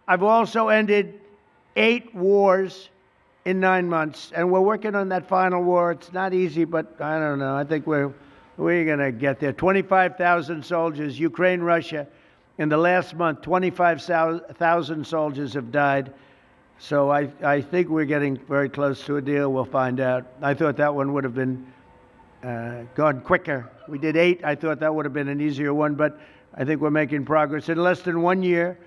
I've also ended 8 wars in 9 months, and we're working on that final war. It's not easy, but I don't know. I think we're going to get there. 25,000 soldiers, Ukraine, Russia. In the last month, 25,000 soldiers have died. So I think we're getting very close to a deal. We'll find out. I thought that one would have been gone quicker. We did 8. I thought that would have been an easier one, but I think we're making progress. In less than 1 year,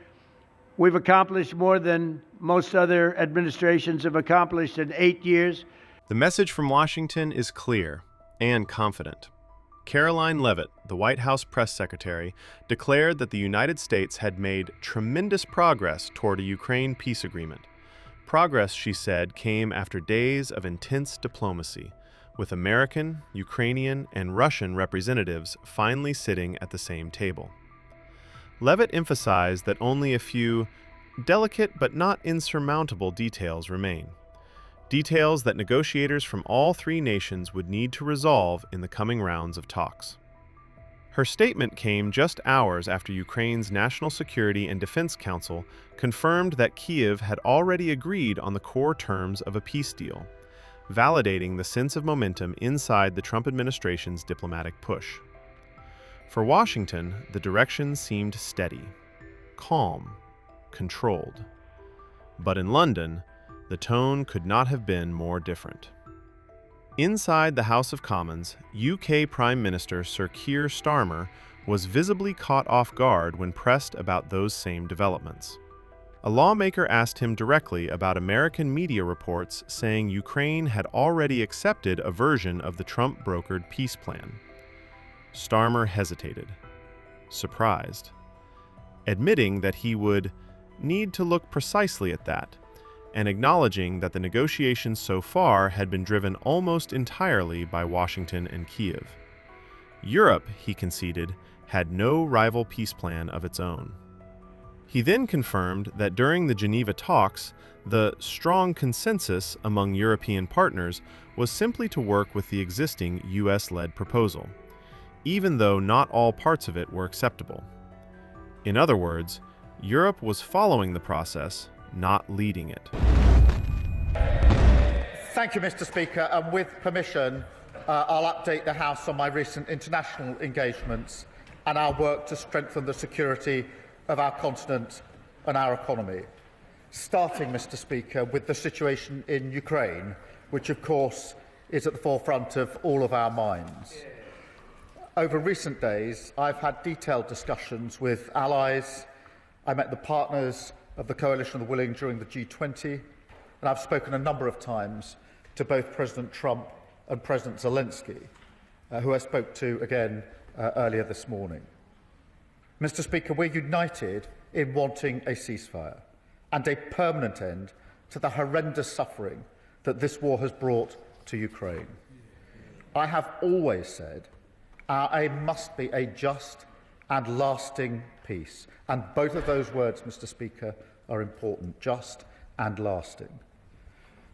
we've accomplished more than most other administrations have accomplished in 8 years. The message from Washington is clear and confident. Karoline Leavitt, the White House press secretary, declared that the United States had made tremendous progress toward a Ukraine peace agreement. Progress, she said, came after days of intense diplomacy, with American, Ukrainian, and Russian representatives finally sitting at the same table. Leavitt emphasized that only a few delicate but not insurmountable details remain. Details that negotiators from all 3 nations would need to resolve in the coming rounds of talks. Her statement came just hours after Ukraine's National Security and Defense Council confirmed that Kyiv had already agreed on the core terms of a peace deal, validating the sense of momentum inside the Trump administration's diplomatic push. For Washington, the direction seemed steady, calm, controlled. But in London, the tone could not have been more different. Inside the House of Commons, UK Prime Minister Sir Keir Starmer was visibly caught off guard when pressed about those same developments. A lawmaker asked him directly about American media reports saying Ukraine had already accepted a version of the Trump-brokered peace plan. Starmer hesitated, surprised, admitting that he would need to look precisely at that, and acknowledging that the negotiations so far had been driven almost entirely by Washington and Kyiv. Europe, he conceded, had no rival peace plan of its own. He then confirmed that during the Geneva talks, the strong consensus among European partners was simply to work with the existing US-led proposal, even though not all parts of it were acceptable. In other words, Europe was following the process, not leading it. Thank you, Mr. Speaker. And with permission, I'll update the House on my recent international engagements and our work to strengthen the security of our continent and our economy. Starting, Mr. Speaker, with the situation in Ukraine, which of course is at the forefront of all of our minds. Over recent days, I've had detailed discussions with allies. I met the partners of the Coalition of the Willing during the G20, and I've spoken a number of times to both President Trump and President Zelensky, who I spoke to again earlier this morning. Mr. Speaker, we're united in wanting a ceasefire and a permanent end to the horrendous suffering that this war has brought to Ukraine. I have always said our aim must be a just and lasting peace. And both of those words, Mr. Speaker, are important, just and lasting.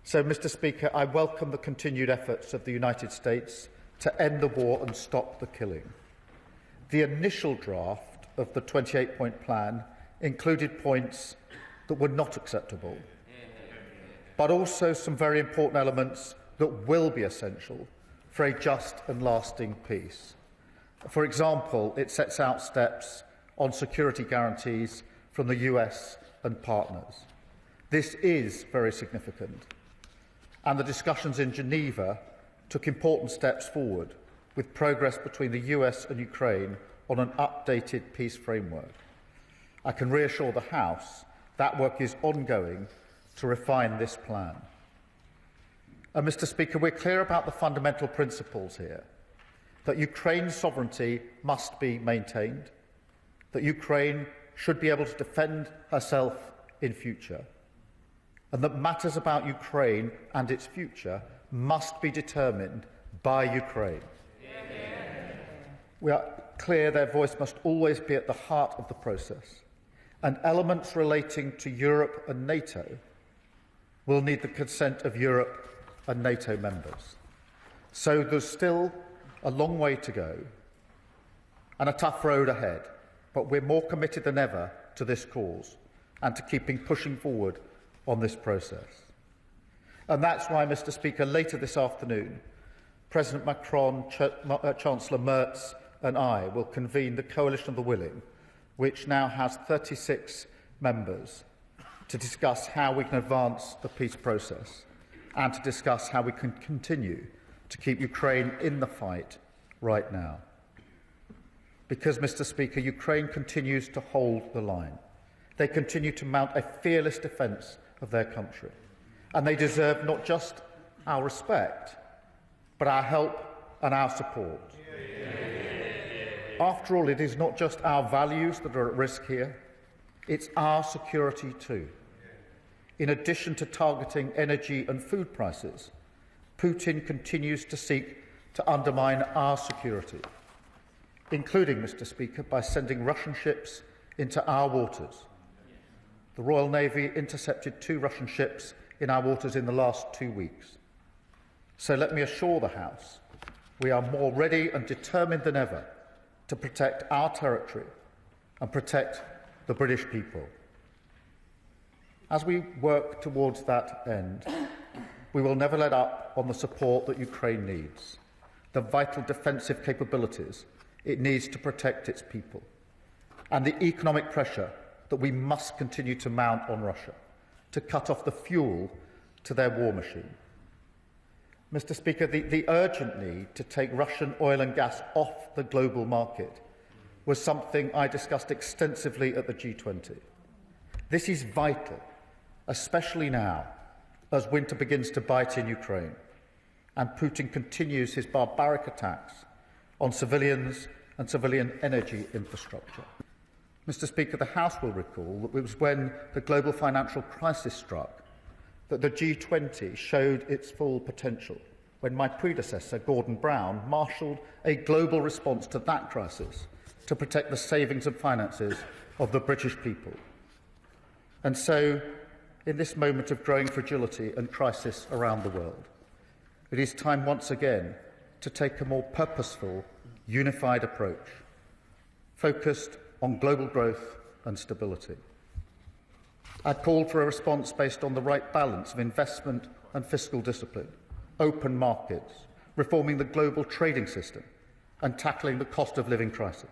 So, Mr. Speaker, I welcome the continued efforts of the United States to end the war and stop the killing. The initial draft of the 28-point plan included points that were not acceptable, but also some very important elements that will be essential for a just and lasting peace. For example, it sets out steps on security guarantees from the US and partners. This is very significant, and the discussions in Geneva took important steps forward, with progress between the US and Ukraine on an updated peace framework. I can reassure the House that work is ongoing to refine this plan. And, Mr. Speaker, we're clear about the fundamental principles here, that Ukraine's sovereignty must be maintained, that Ukraine should be able to defend herself in future, and that matters about Ukraine and its future must be determined by Ukraine. We are clear their voice must always be at the heart of the process, and elements relating to Europe and NATO will need the consent of Europe and NATO members. So there's still a long way to go and a tough road ahead, but we're more committed than ever to this cause, and to keeping pushing forward on this process. And that's why, Mr. Speaker, later this afternoon, President Macron, Chancellor Merz and I will convene the Coalition of the Willing, which now has 36 members, to discuss how we can advance the peace process and to discuss how we can continue to keep Ukraine in the fight right now. Because, Mr. Speaker, Ukraine continues to hold the line. They continue to mount a fearless defence of their country. And they deserve not just our respect, but our help and our support. After all, it is not just our values that are at risk here, it's our security too. In addition to targeting energy and food prices, Putin continues to seek to undermine our security, including, Mr. Speaker, by sending Russian ships into our waters. The Royal Navy intercepted 2 Russian ships in our waters in the last 2 weeks. So let me assure the House, we are more ready and determined than ever to protect our territory and protect the British people. As we work towards that end, we will never let up on the support that Ukraine needs, the vital defensive capabilities it needs to protect its people, and the economic pressure that we must continue to mount on Russia to cut off the fuel to their war machine. Mr. Speaker, the urgent need to take Russian oil and gas off the global market was something I discussed extensively at the G20. This is vital, especially now, as winter begins to bite in Ukraine and Putin continues his barbaric attacks on civilians and civilian energy infrastructure. Mr. Speaker, the House will recall that it was when the global financial crisis struck that the G20 showed its full potential, when my predecessor, Gordon Brown, marshalled a global response to that crisis to protect the savings and finances of the British people. And so, in this moment of growing fragility and crisis around the world, it is time once again to take a more purposeful, unified approach, focused on global growth and stability. I called for a response based on the right balance of investment and fiscal discipline, open markets, reforming the global trading system, and tackling the cost of living crisis.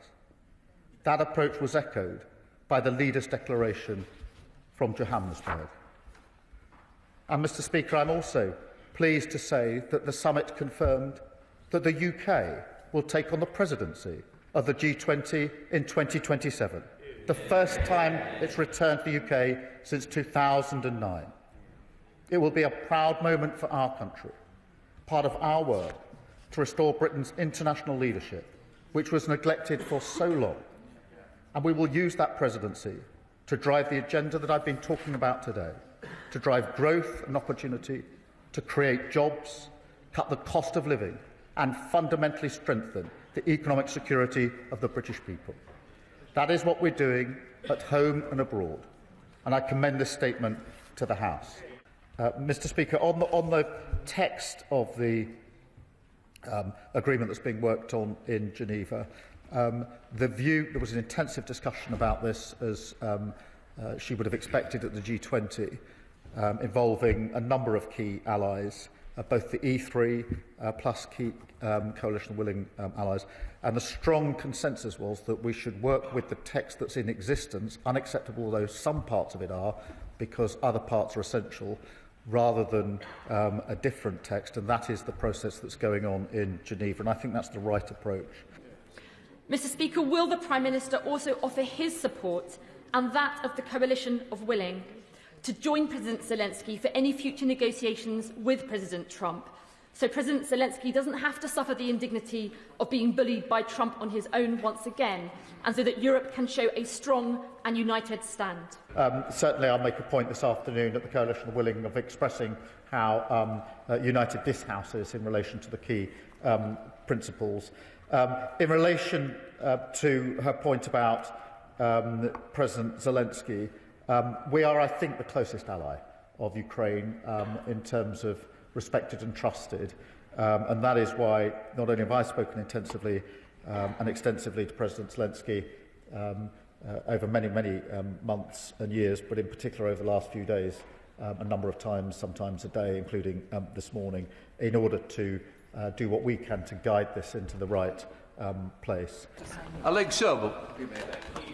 That approach was echoed by the leaders' declaration from Johannesburg. And, Mr. Speaker, I'm also pleased to say that the summit confirmed that the UK will take on the presidency of the G20 in 2027, the first time it's returned to the UK since 2009. It will be a proud moment for our country, part of our work to restore Britain's international leadership, which was neglected for so long. And we will use that presidency to drive the agenda that I've been talking about today, to drive growth and opportunity, to create jobs, cut the cost of living, and fundamentally strengthen the economic security of the British people. That is what we're doing at home and abroad, and I commend this statement to the House. Mr. Speaker, on the text of the agreement that's being worked on in Geneva, there was an intensive discussion about this, as she would have expected at the G20, involving a number of key allies, both the E3 plus key coalition willing allies, and the strong consensus was that we should work with the text that's in existence, unacceptable though some parts of it are, because other parts are essential, rather than a different text, and that is the process that's going on in Geneva, and I think that's the right approach. Mr. Speaker, will the Prime Minister also offer his support and that of the coalition of willing to join President Zelensky for any future negotiations with President Trump, so President Zelensky doesn't have to suffer the indignity of being bullied by Trump on his own once again, and so that Europe can show a strong and united stand? Certainly I'll make a point this afternoon at the Coalition of Willing of expressing how united this House is in relation to the key principles. In relation to her point about President Zelensky, we are, I think, the closest ally of Ukraine in terms of respected and trusted, and that is why not only have I spoken intensively and extensively to President Zelensky, over many months and years, but in particular over the last few days, a number of times, sometimes a day, including this morning, in order to do what we can to guide this into the right place. Alex Sherwood.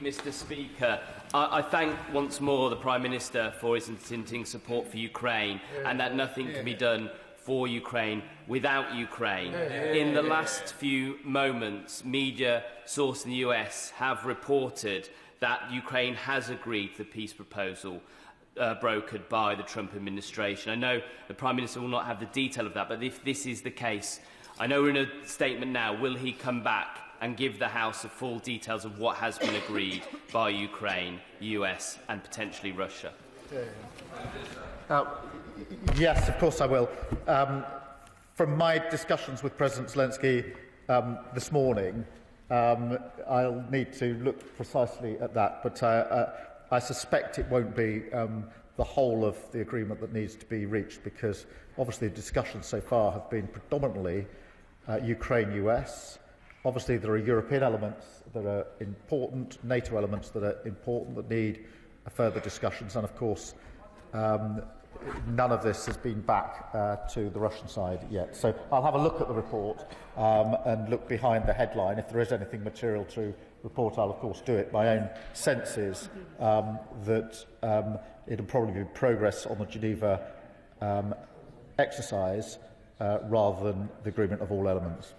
Mr. Speaker, I thank once more the Prime Minister for his untinting support for Ukraine and that nothing can be done for Ukraine without Ukraine. In the last few moments, media sources in the US have reported that Ukraine has agreed to the peace proposal brokered by the Trump administration. I know the Prime Minister will not have the detail of that, but if this is the case, I know we're in a statement now, will he come back and give the House the full details of what has been agreed by Ukraine, US and potentially Russia? Yes, of course I will. From my discussions with President Zelensky this morning, I'll need to look precisely at that, but I suspect it won't be the whole of the agreement that needs to be reached, because obviously the discussions so far have been predominantly Ukraine-US. Obviously there are European elements that are important, NATO elements that are important, that need further discussions, and of course none of this has been back to the Russian side yet. So I'll have a look at the report and look behind the headline. If there is anything material to report, I'll of course do it. My own sense is that it'll probably be progress on the Geneva exercise rather than the agreement of all elements.